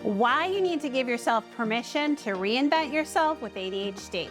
Why you need to give yourself permission to reinvent yourself with ADHD.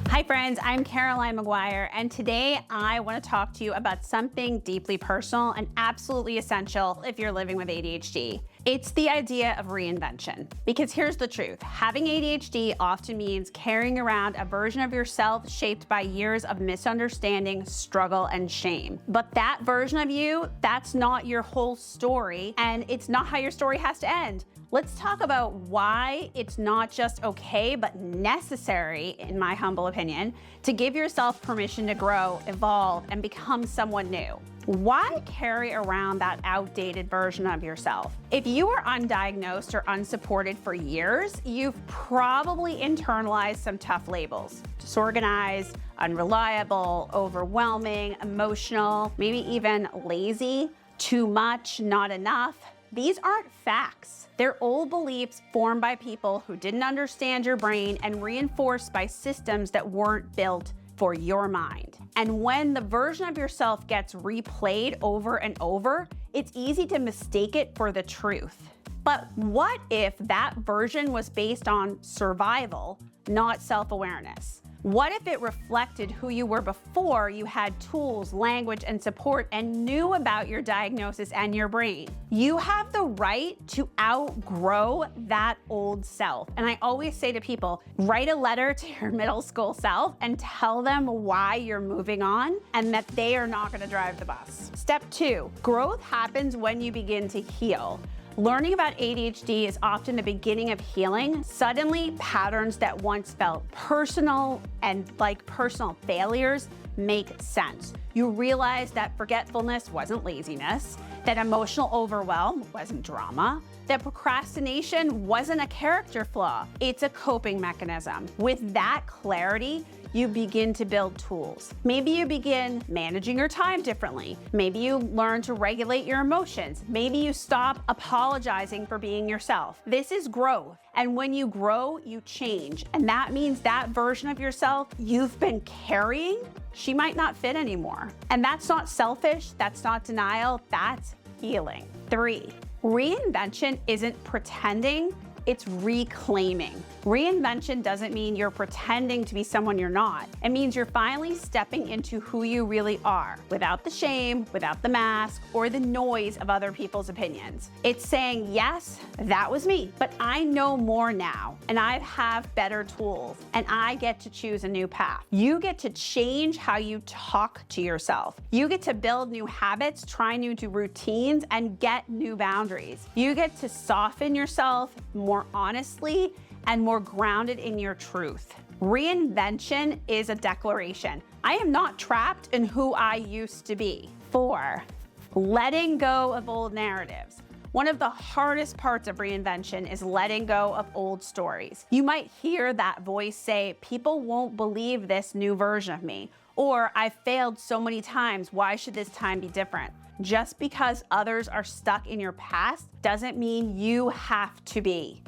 Hi friends, I'm Caroline Maguire, and today I want to talk to you about something deeply personal and absolutely essential if you're living with ADHD. It's the idea of reinvention. Because here's the truth, having ADHD often means carrying around a version of yourself shaped by years of misunderstanding, struggle, and shame. But that version of you, that's not your whole story, and it's not how your story has to end. Let's talk about why it's not just okay, but necessary, in my humble opinion, to give yourself permission to grow, evolve, and become someone new. Why carry around that outdated version of yourself? If you are undiagnosed or unsupported for years, you've probably internalized some tough labels. Disorganized, unreliable, overwhelming, emotional, maybe even lazy, too much, not enough. These aren't facts. They're old beliefs formed by people who didn't understand your brain and reinforced by systems that weren't built for your mind. And when the version of yourself gets replayed over and over, it's easy to mistake it for the truth. But what if that version was based on survival, not self-awareness? What if it reflected who you were before you had tools, language, and support and knew about your diagnosis and your brain? You have the right to outgrow that old self. And I always say to people, write a letter to your middle school self and tell them why you're moving on and that they are not going to drive the bus. Step 2, growth happens when you begin to heal. Learning about ADHD is often the beginning of healing. Suddenly, patterns that once felt personal and like personal failures make sense. You realize that forgetfulness wasn't laziness, that emotional overwhelm wasn't drama, that procrastination wasn't a character flaw, it's a coping mechanism. With that clarity, you begin to build tools. Maybe you begin managing your time differently. Maybe you learn to regulate your emotions. Maybe you stop apologizing for being yourself. This is growth. And when you grow, you change. And that means that version of yourself you've been carrying, she might not fit anymore. And that's not selfish, that's not denial, that's healing. 3, reinvention isn't pretending, it's reclaiming. Reinvention doesn't mean you're pretending to be someone you're not. It means you're finally stepping into who you really are, without the shame, without the mask, or the noise of other people's opinions. It's saying, yes, that was me, but I know more now, and I have better tools, and I get to choose a new path. You get to change how you talk to yourself. You get to build new habits, try new routines, and get new boundaries. You get to soften yourself more honestly and more grounded in your truth. Reinvention is a declaration. I am not trapped in who I used to be. 4, letting go of old narratives. One of the hardest parts of reinvention is letting go of old stories. You might hear that voice say, people won't believe this new version of me, or I've failed so many times, why should this time be different? Just because others are stuck in your past doesn't mean you have to be.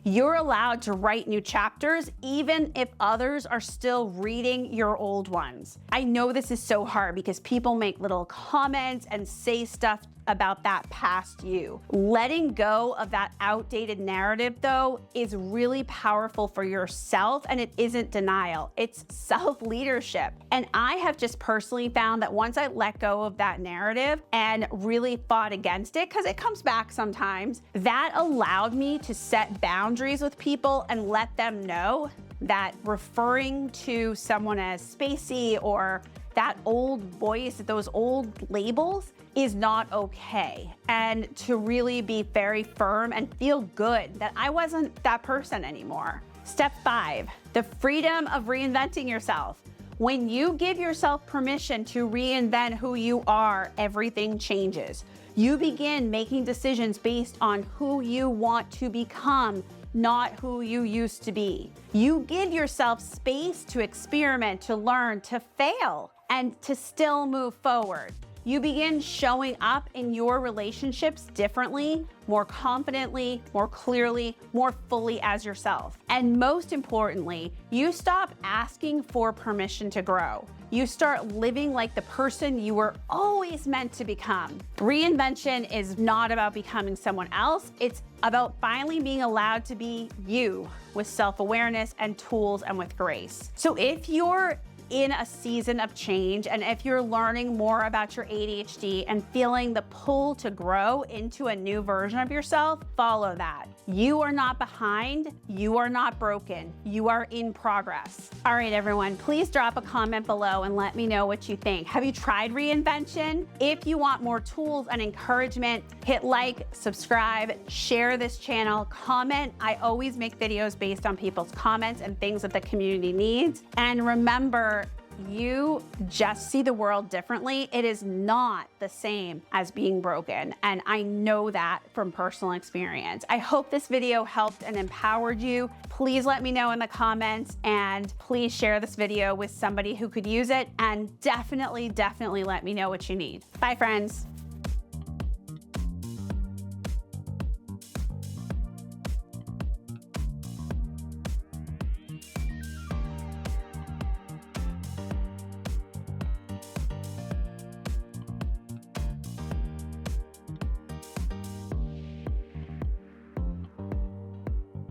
You're allowed to write new chapters even if others are still reading your old ones. I know this is so hard because people make little comments and say stuff about that past you. Letting go of that outdated narrative, though, is really powerful for yourself, and it isn't denial, it's self-leadership. And I have just personally found that once I let go of that narrative and really fought against it, because it comes back sometimes, that allowed me to set boundaries with people and let them know that referring to someone as spacey or that old voice, those old labels, is not okay. And to really be very firm and feel good that I wasn't that person anymore. Step 5, the freedom of reinventing yourself. When you give yourself permission to reinvent who you are, everything changes. You begin making decisions based on who you want to become, not who you used to be. You give yourself space to experiment, to learn, to fail, and to still move forward. You begin showing up in your relationships differently, more confidently, more clearly, more fully as yourself. And most importantly, you stop asking for permission to grow. you start living like the person you were always meant to become. Reinvention is not about becoming someone else. It's about finally being allowed to be you with self-awareness and tools and with grace. So if you're in a season of change, and if you're learning more about your ADHD and feeling the pull to grow into a new version of yourself, follow that. You are not behind, you are not broken, you are in progress. All right, everyone, please drop a comment below and let me know what you think. Have you tried Reinvention? If you want more tools and encouragement, hit like, subscribe, share this channel, comment. I always make videos based on people's comments and things that the community needs. And remember, you just see the world differently. It is not the same as being broken. And I know that from personal experience. I hope this video helped and empowered you. Please let me know in the comments, and please share this video with somebody who could use it. And definitely let me know what you need. Bye, friends.